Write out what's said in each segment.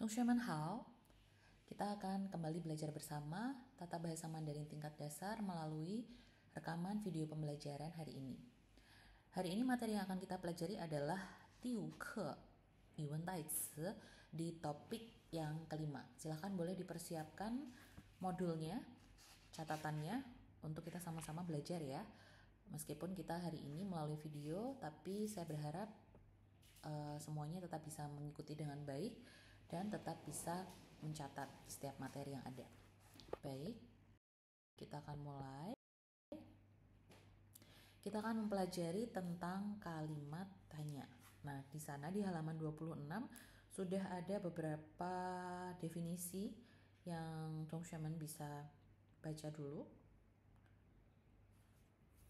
同学们好, kita akan kembali belajar bersama tata bahasa Mandarin tingkat dasar melalui rekaman video pembelajaran hari ini. Hari ini materi yang akan kita pelajari adalah Tiu Ke Yuwen Tai Ci di topik yang kelima. Silahkan boleh dipersiapkan modulnya, catatannya untuk kita sama-sama belajar ya. Meskipun kita hari ini melalui video, tapi saya berharap semuanya tetap bisa mengikuti dengan baik dan tetap bisa mencatat setiap materi yang ada. Baik, kita akan mulai. Kita akan mempelajari tentang kalimat tanya. Nah, di sana di halaman 26 sudah ada beberapa definisi yang teman-teman bisa baca dulu.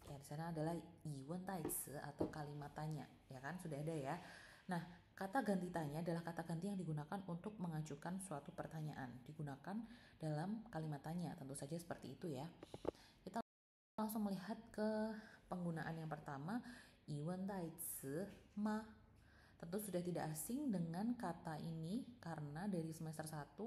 Ya, di sana adalah Yiwen Tai Ci atau kalimat tanya, ya kan? Sudah ada ya. Nah, kata ganti tanya adalah kata ganti yang digunakan untuk mengajukan suatu pertanyaan. Digunakan dalam kalimat tanya, tentu saja seperti itu ya. Kita langsung melihat ke penggunaan yang pertama, Yiwen Tai Ci ma. Tentu sudah tidak asing dengan kata ini karena dari semester 1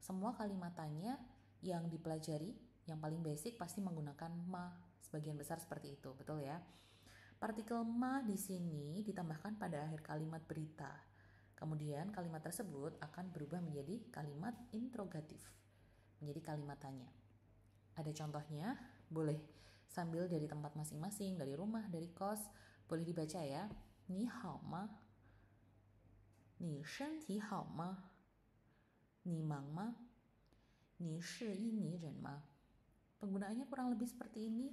semua kalimat tanya yang dipelajari yang paling basic pasti menggunakan ma. Sebagian besar seperti itu, betul ya? Partikel ma di sini ditambahkan pada akhir kalimat berita. Kemudian kalimat tersebut akan berubah menjadi kalimat interrogatif, menjadi kalimat tanya. Ada contohnya, boleh sambil dari tempat masing-masing, dari rumah, dari kos, boleh dibaca ya. Ni hao ma? Ni shenti hao ma? Ni mang ma? Ni shi yi ni ren ma? Penggunaannya kurang lebih seperti ini.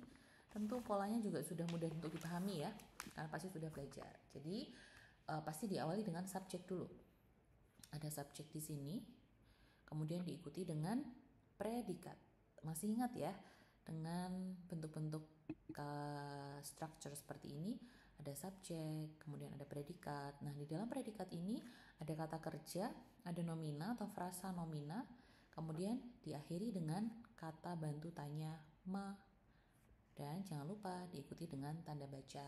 Tentu polanya juga sudah mudah untuk dipahami ya, karena pasti sudah belajar. Jadi pasti diawali dengan subjek dulu. Ada subjek di sini, kemudian diikuti dengan predikat. Masih ingat ya, dengan bentuk-bentuk structure seperti ini, ada subjek, kemudian ada predikat. Nah, di dalam predikat ini ada kata kerja, ada nomina atau frasa nomina, kemudian diakhiri dengan kata bantu tanya ma. Dan jangan lupa diikuti dengan tanda baca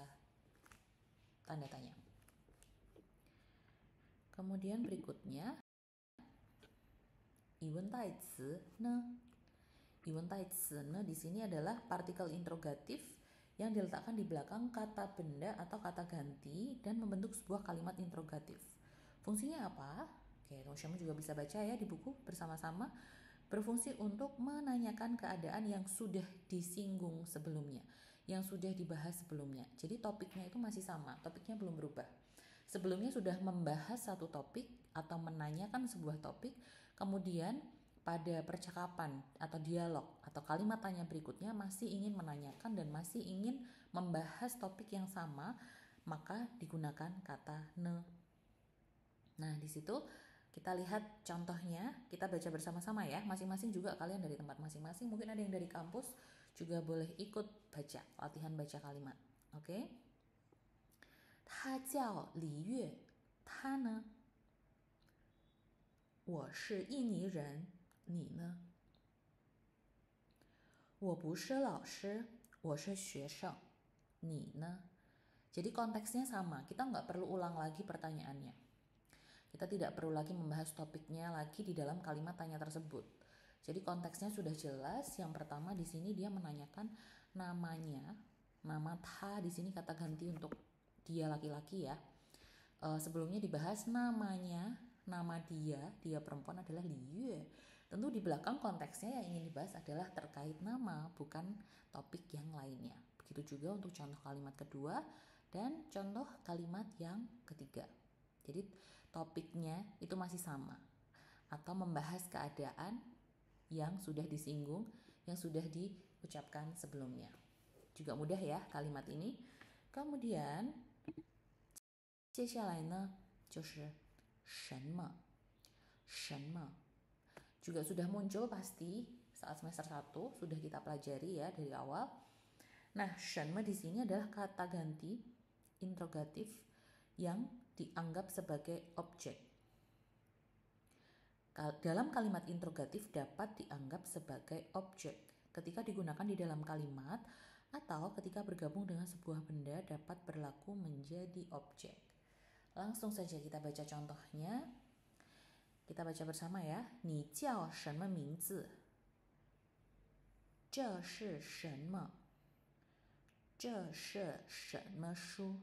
tanda tanya. Kemudian berikutnya, Yiwen Tai Ci ne. Yiwen Tai Ci ne di sini adalah partikel interrogatif yang diletakkan di belakang kata benda atau kata ganti dan membentuk sebuah kalimat interrogatif. Fungsinya apa? Oke, teman-teman juga bisa baca ya di buku bersama-sama. Berfungsi untuk menanyakan keadaan yang sudah disinggung sebelumnya, yang sudah dibahas sebelumnya. Jadi topiknya itu masih sama, topiknya belum berubah. Sebelumnya sudah membahas satu topik atau menanyakan sebuah topik, kemudian pada percakapan atau dialog atau kalimat tanya berikutnya masih ingin menanyakan dan masih ingin membahas topik yang sama, maka digunakan kata ne. Nah, di situ kita lihat contohnya, kita baca bersama-sama ya. Masing-masing juga kalian dari tempat masing-masing, mungkin ada yang dari kampus juga boleh ikut baca, latihan baca kalimat. Oke? Ta jiao Li Yue, ta ne? Wo shi Yini ren, ni ne? Wo bu shi lao shi, wo shi xue sheng, ni ne? Jadi konteksnya sama, kita nggak perlu ulang lagi pertanyaannya. Kita tidak perlu lagi membahas topiknya lagi di dalam kalimat tanya tersebut. Jadi konteksnya sudah jelas. Yang pertama di sini dia menanyakan namanya, nama ta di sini kata ganti untuk dia laki-laki ya. Sebelumnya dibahas namanya, nama dia perempuan adalah Li Yue. Tentu di belakang konteksnya yang ingin dibahas adalah terkait nama, bukan topik yang lainnya. Begitu juga untuk contoh kalimat kedua dan contoh kalimat yang ketiga. Jadi topiknya itu masih sama atau membahas keadaan yang sudah disinggung, yang sudah diucapkan sebelumnya. Juga mudah ya kalimat ini. Kemudian 接下来呢就是什么 juga sudah muncul pasti saat semester 1 sudah kita pelajari ya dari awal. Nah, 什么 di sini adalah kata ganti interrogatif yang dianggap sebagai objek. Dalam kalimat interrogatif dapat dianggap sebagai objek ketika digunakan di dalam kalimat atau ketika bergabung dengan sebuah benda dapat berlaku menjadi objek. Langsung saja kita baca contohnya. Kita baca bersama ya. 你叫什么名字？这是什么？这是什么书？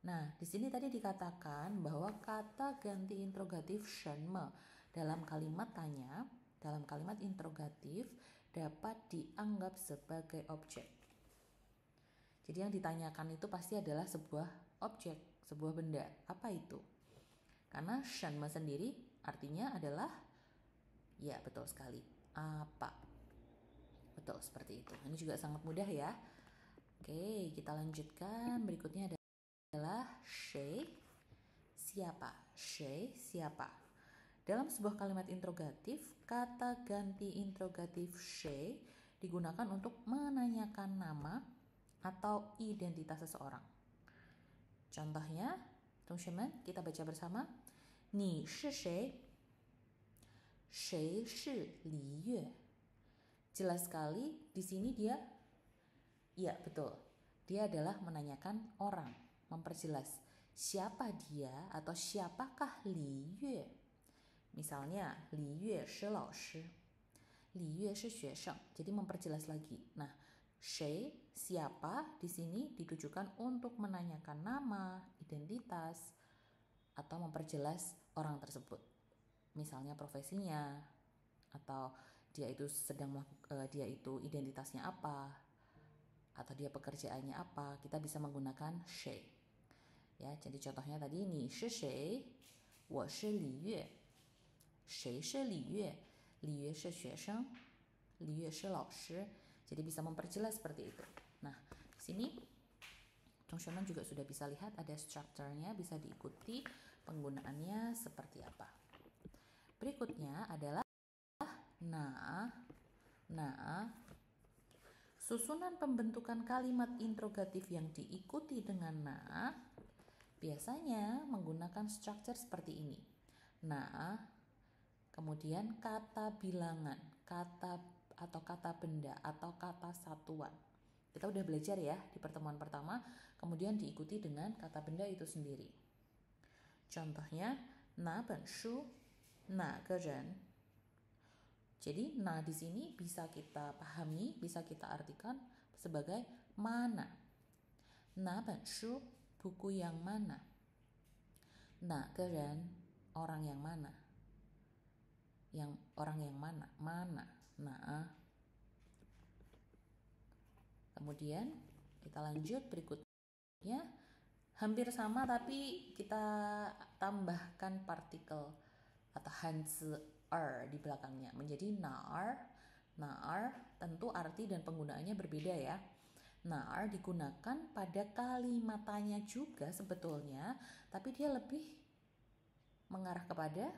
Nah, di sini tadi dikatakan bahwa kata ganti interrogatif 什么 dalam kalimat tanya, dalam kalimat interrogatif dapat dianggap sebagai objek. Jadi yang ditanyakan itu pasti adalah sebuah objek, sebuah benda. Apa itu? Karena 什么 sendiri artinya adalah, ya betul sekali, apa. Betul, seperti itu. Ini juga sangat mudah ya. Oke, kita lanjutkan. Berikutnya adalah 谁 siapa, 谁 siapa. Dalam sebuah kalimat interrogatif, kata ganti interrogatif 谁 digunakan untuk menanyakan nama atau identitas seseorang. Contohnya, 同学们 kita baca bersama. 你是谁？谁是李月？ Jelas sekali di sini dia, ya betul, dia adalah menanyakan orang, memperjelas siapa dia atau siapakah Li Yue. Misalnya Li Yue shi lao shi, Li Yue shi xue sheng. Jadi memperjelas lagi. Nah, shi siapa di sini ditujukan untuk menanyakan nama, identitas atau memperjelas orang tersebut. Misalnya profesinya atau dia itu dia itu identitasnya apa atau dia pekerjaannya apa, kita bisa menggunakan 谁. Ya, jadi contohnya tadi 你是谁？我是李月。谁是李月？李月是学生，李月是老师. Jadi bisa memperjelas seperti itu. Nah, di sini teman-teman juga sudah bisa lihat ada strukturnya, bisa diikuti penggunaannya seperti apa. Berikutnya adalah nah, susunan pembentukan kalimat interrogatif yang diikuti dengan nah biasanya menggunakan struktur seperti ini. Nah, kemudian kata bilangan, kata atau kata benda atau kata satuan. Kita udah belajar ya di pertemuan pertama, kemudian diikuti dengan kata benda itu sendiri. Contohnya, 哪本书，哪个人。 Jadi, nah di sini bisa kita pahami, bisa kita artikan sebagai mana. 哪本书 buku yang mana. 哪个人 orang yang mana. Yang orang yang mana, mana. Nah. Kemudian kita lanjut berikutnya. Hampir sama tapi kita tambahkan partikel atau hanzi di belakangnya menjadi nar. Nar tentu arti dan penggunaannya berbeda ya. Nar digunakan pada kalimat tanya juga sebetulnya, tapi dia lebih mengarah kepada,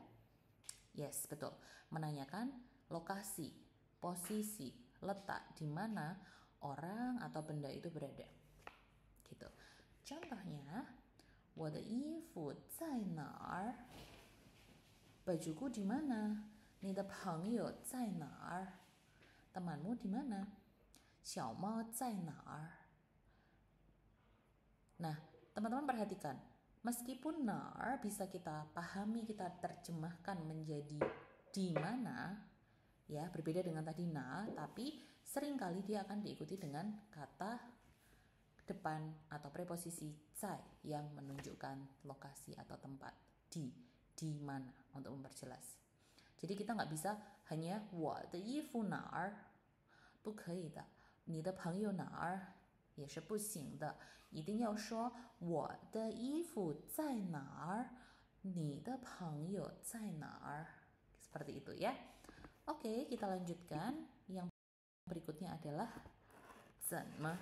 yes betul, menanyakan lokasi, posisi, letak di mana orang atau benda itu berada. Gitu. Contohnya, 我的衣服在哪儿？ Bajuku di mana? 你的朋友在哪儿? Temanmu di mana? 小猫在哪儿? Nah, teman-teman perhatikan, meskipun nar bisa kita pahami, kita terjemahkan menjadi di mana, ya berbeda dengan tadi na, tapi seringkali dia akan diikuti dengan kata depan atau preposisi 在 yang menunjukkan lokasi atau tempat, di mana untuk memperjelas. Jadi kita nggak bisa hanya 我的衣服哪儿，不可以的，你的朋友哪儿也是不行的，一定要说我的衣服在哪儿，你的朋友在哪儿, seperti itu ya. Oke, kita lanjutkan. Yang berikutnya adalah 怎么.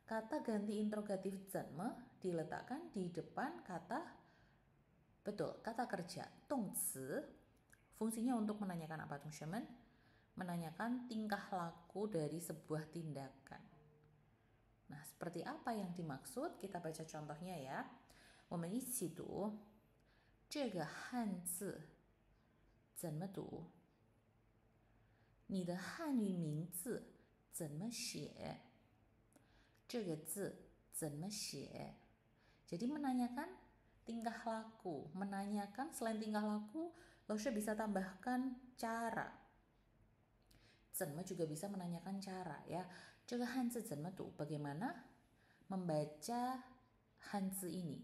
Kata ganti interrogatif 怎么 diletakkan di depan kata, betul, kata kerja, 动词. Fungsinya untuk menanyakan apa, teman-teman? Menanyakan tingkah laku dari sebuah tindakan. Nah, seperti apa yang dimaksud? Kita baca contohnya ya. 我们一起读这个汉字怎么读？你的汉语名字怎么写？这个字怎么写？ Jadi menanyakan tingkah laku. Menanyakan selain tingkah laku, laushe bisa tambahkan cara. Zenme juga bisa menanyakan cara ya. 这个汉字怎么读? Bagaimana membaca hanzi ini?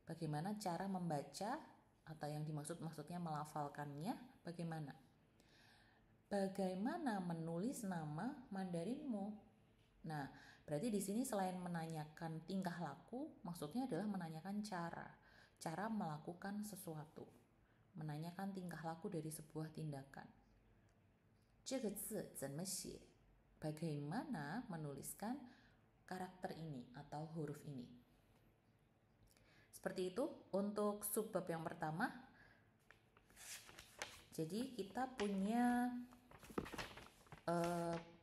Bagaimana cara membaca atau yang maksudnya melafalkannya? Bagaimana? Bagaimana menulis nama Mandarinmu? Nah, berarti di sini selain menanyakan tingkah laku, maksudnya adalah menanyakan cara melakukan sesuatu, menanyakan tingkah laku dari sebuah tindakan. 这个字怎么写? Bagaimana menuliskan karakter ini atau huruf ini? Seperti itu untuk subbab yang pertama. Jadi kita punya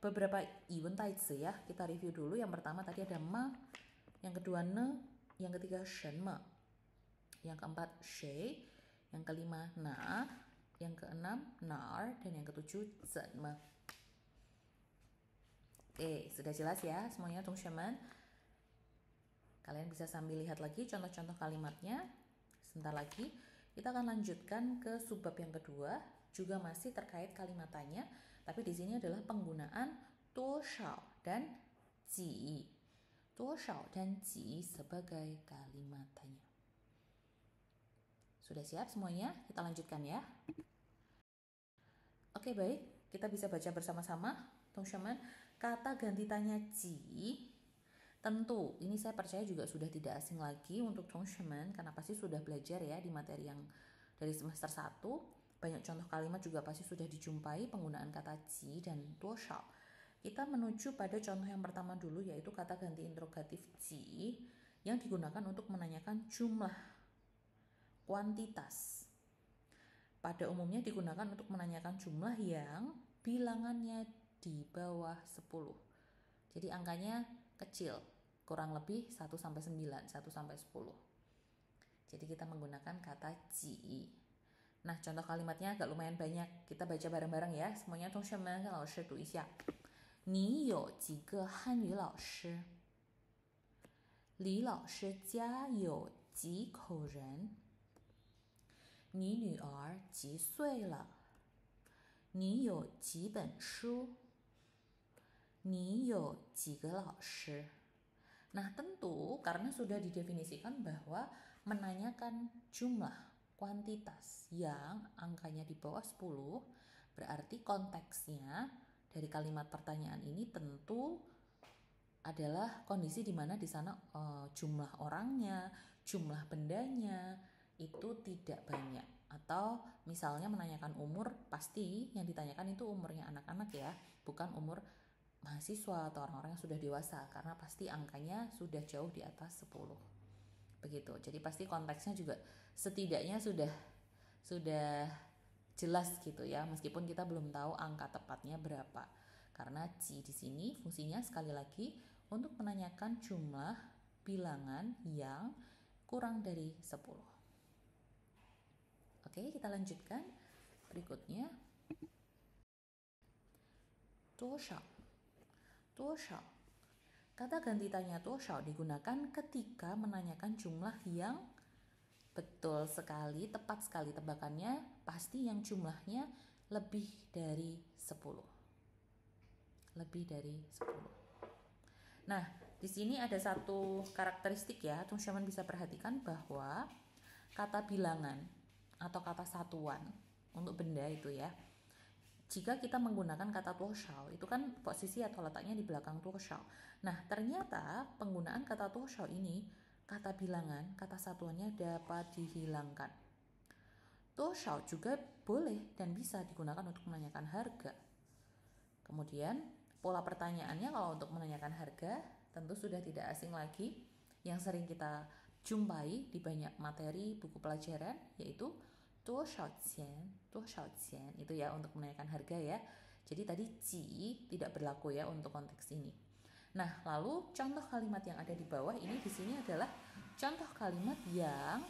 beberapa iwen taitsi ya. Kita review dulu. Yang pertama tadi ada ma, yang kedua ne, yang ketiga shenme, yang keempat she, yang kelima na, yang keenam nar, dan yang ketujuh zenme. Oke, sudah jelas ya semuanya teman-teman. Kalian bisa sambil lihat lagi contoh-contoh kalimatnya. Sebentar lagi kita akan lanjutkan ke subbab yang kedua, juga masih terkait kalimat tanya, tapi di sini adalah penggunaan 多少 dan 几. 多少 dan 几 sebagai kalimat tanya. Sudah siap semuanya? Kita lanjutkan ya. Oke, baik. Kita bisa baca bersama-sama, teman-teman. Kata ganti tanya 几, tentu ini saya percaya juga sudah tidak asing lagi untuk teman-teman karena pasti sudah belajar ya di materi yang dari semester 1. Banyak contoh kalimat juga pasti sudah dijumpai penggunaan kata 几 dan 多少. Kita menuju pada contoh yang pertama dulu, yaitu kata ganti interrogatif 几 yang digunakan untuk menanyakan jumlah, kuantitas. Pada umumnya digunakan untuk menanyakan jumlah yang bilangannya di bawah 10. Jadi angkanya kecil, kurang lebih 1 sampai 9, 1 sampai 10. Jadi kita menggunakan kata 几. Nah, contoh kalimatnya agak lumayan banyak. Kita baca bareng-bareng ya. Semuanya teman-teman, kan laoshi du isya. 你有几个汉语老师? 李老师家有几口人? 你女儿几岁了? 你有几本书? 你有几个老师? Nah, tentu karena sudah didefinisikan bahwa menanyakan jumlah, kuantitas yang angkanya di bawah 10, berarti konteksnya dari kalimat pertanyaan ini tentu adalah kondisi di mana di sana jumlah orangnya, jumlah bendanya itu tidak banyak. Atau misalnya menanyakan umur, pasti yang ditanyakan itu umurnya anak-anak ya, bukan umur mahasiswa atau orang-orang yang sudah dewasa, karena pasti angkanya sudah jauh di atas 10. Begitu. Jadi pasti konteksnya juga setidaknya sudah jelas gitu ya, meskipun kita belum tahu angka tepatnya berapa. Karena ji di sini fungsinya sekali lagi untuk menanyakan jumlah bilangan yang kurang dari 10. Oke, kita lanjutkan berikutnya. 多少 Kata ganti tanya 多少 digunakan ketika menanyakan jumlah yang betul sekali, tepat sekali tebakannya, pasti yang jumlahnya lebih dari 10. Lebih dari 10. Nah, di sini ada satu karakteristik ya, teman-teman bisa perhatikan bahwa kata bilangan atau kata satuan untuk benda itu ya, jika kita menggunakan kata 多少, itu kan posisi atau letaknya di belakang 多少. Nah, ternyata penggunaan kata 多少 ini, kata bilangan, kata satuannya dapat dihilangkan. 多少 juga boleh dan bisa digunakan untuk menanyakan harga. Kemudian, pola pertanyaannya kalau untuk menanyakan harga, tentu sudah tidak asing lagi, yang sering kita jumpai di banyak materi buku pelajaran, yaitu 多少钱 itu ya untuk menanyakan harga ya. Jadi tadi ji tidak berlaku ya untuk konteks ini. Nah, lalu contoh kalimat yang ada di bawah ini di sini adalah contoh kalimat yang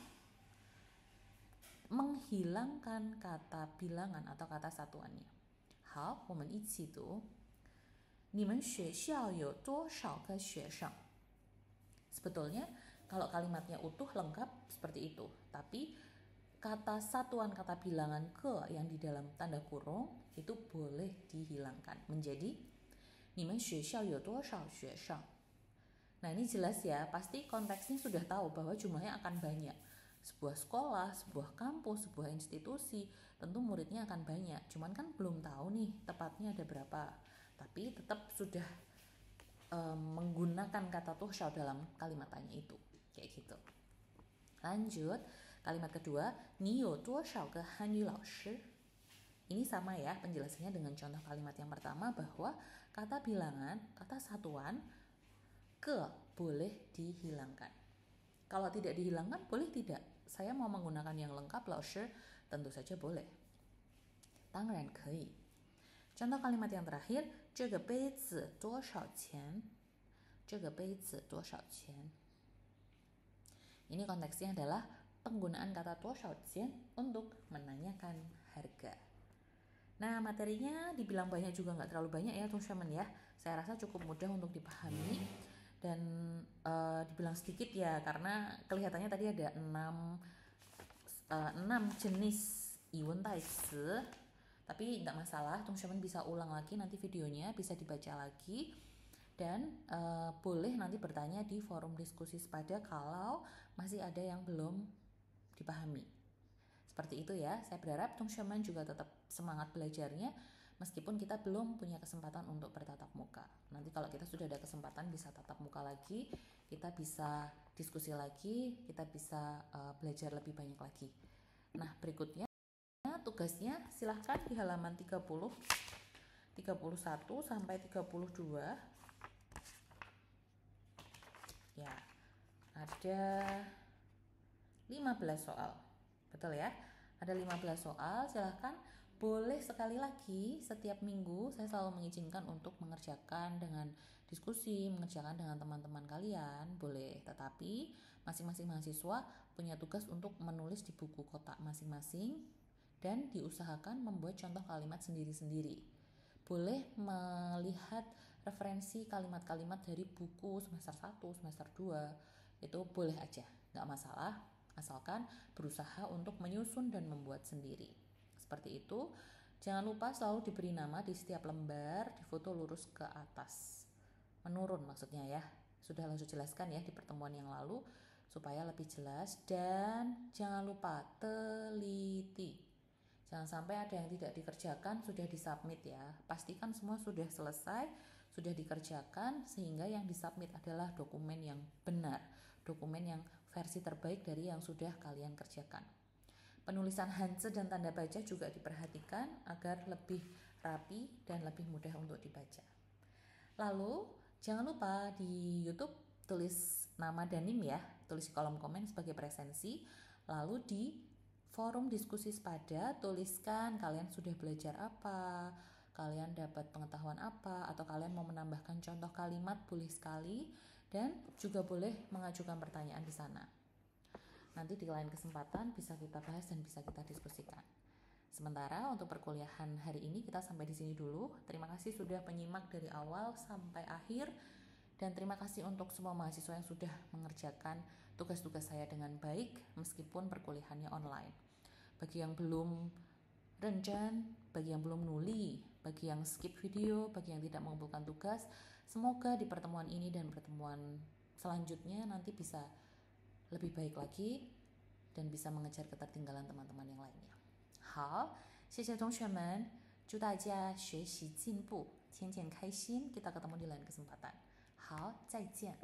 menghilangkan kata bilangan atau kata satuannya. 好，我们一起读。你们学校有多少个学生? Sebetulnya Kalau kalimatnya utuh lengkap seperti itu. Tapi kata satuan kata bilangan ke yang di dalam tanda kurung itu boleh dihilangkan menjadi 你们学校有多少学生? Nah ini jelas ya, pasti konteksnya sudah tahu bahwa jumlahnya akan banyak. Sebuah sekolah, sebuah kampus, sebuah institusi, tentu muridnya akan banyak. Cuman kan belum tahu nih tepatnya ada berapa. Tapi tetap sudah menggunakan kata tushao dalam kalimat tanya itu. Kayak gitu. Lanjut, kalimat kedua, 你有多少个汉语老师? Ini sama ya penjelasannya dengan contoh kalimat yang pertama bahwa kata bilangan, kata satuan ke boleh dihilangkan. Kalau tidak dihilangkan boleh tidak. Saya mau menggunakan yang lengkap 老师 tentu saja boleh. 当然可以. Contoh kalimat yang terakhir, 这个杯子多少钱? 这个杯子多少钱? Ini konteksnya adalah penggunaan kata 多少钱 untuk menanyakan harga. Nah, materinya dibilang banyak juga nggak terlalu banyak ya, teman-teman ya. Saya rasa cukup mudah untuk dipahami dan dibilang sedikit ya, karena kelihatannya tadi ada 6 jenis iwen taisi. Tapi nggak masalah, teman-teman bisa ulang lagi nanti videonya, bisa dibaca lagi. Dan boleh nanti bertanya di forum diskusi sepada kalau masih ada yang belum dipahami. Seperti itu ya, saya berharap teman-teman juga tetap semangat belajarnya meskipun kita belum punya kesempatan untuk bertatap muka. Nanti kalau kita sudah ada kesempatan bisa tatap muka lagi, kita bisa diskusi lagi, kita bisa belajar lebih banyak lagi. Nah, berikutnya tugasnya silahkan di halaman 30, 31 sampai 32. Ya, ada 15 soal. Betul ya? Ada 15 soal, silahkan boleh sekali lagi setiap minggu saya selalu mengizinkan untuk mengerjakan dengan diskusi, mengerjakan dengan teman-teman kalian, boleh. Tetapi masing-masing mahasiswa punya tugas untuk menulis di buku kotak masing-masing dan diusahakan membuat contoh kalimat sendiri-sendiri. Boleh melihat referensi kalimat-kalimat dari buku semester 1, semester 2, itu boleh aja, nggak masalah. Asalkan berusaha untuk menyusun dan membuat sendiri. Seperti itu. Jangan lupa selalu diberi nama di setiap lembar, difoto lurus ke atas. Menurun maksudnya ya. Sudah langsung jelaskan ya di pertemuan yang lalu supaya lebih jelas. Dan jangan lupa teliti. Jangan sampai ada yang tidak dikerjakan sudah disubmit ya. Pastikan semua sudah selesai, sudah dikerjakan sehingga yang disubmit adalah dokumen yang benar, dokumen yang versi terbaik dari yang sudah kalian kerjakan. Penulisan hanzi dan tanda baca juga diperhatikan agar lebih rapi dan lebih mudah untuk dibaca. Lalu jangan lupa di YouTube tulis nama dan NIM ya, tulis di kolom komen sebagai presensi. Lalu di forum diskusi sepada tuliskan kalian sudah belajar apa, kalian dapat pengetahuan apa, atau kalian mau menambahkan contoh kalimat boleh sekali. Dan juga boleh mengajukan pertanyaan di sana. Nanti di lain kesempatan bisa kita bahas dan bisa kita diskusikan. Sementara untuk perkuliahan hari ini kita sampai di sini dulu. Terima kasih sudah menyimak dari awal sampai akhir. Dan terima kasih untuk semua mahasiswa yang sudah mengerjakan tugas-tugas saya dengan baik meskipun perkuliahannya online. Bagi yang belum rencan, bagi yang belum nuli, bagi yang skip video, bagi yang tidak mengumpulkan tugas, semoga di pertemuan ini dan pertemuan selanjutnya nanti bisa lebih baik lagi dan bisa mengejar ketertinggalan teman-teman yang lainnya. 好，谢谢同学们，祝大家学习进步，天天开心。Kita ketemu di lain kesempatan. 好，再见。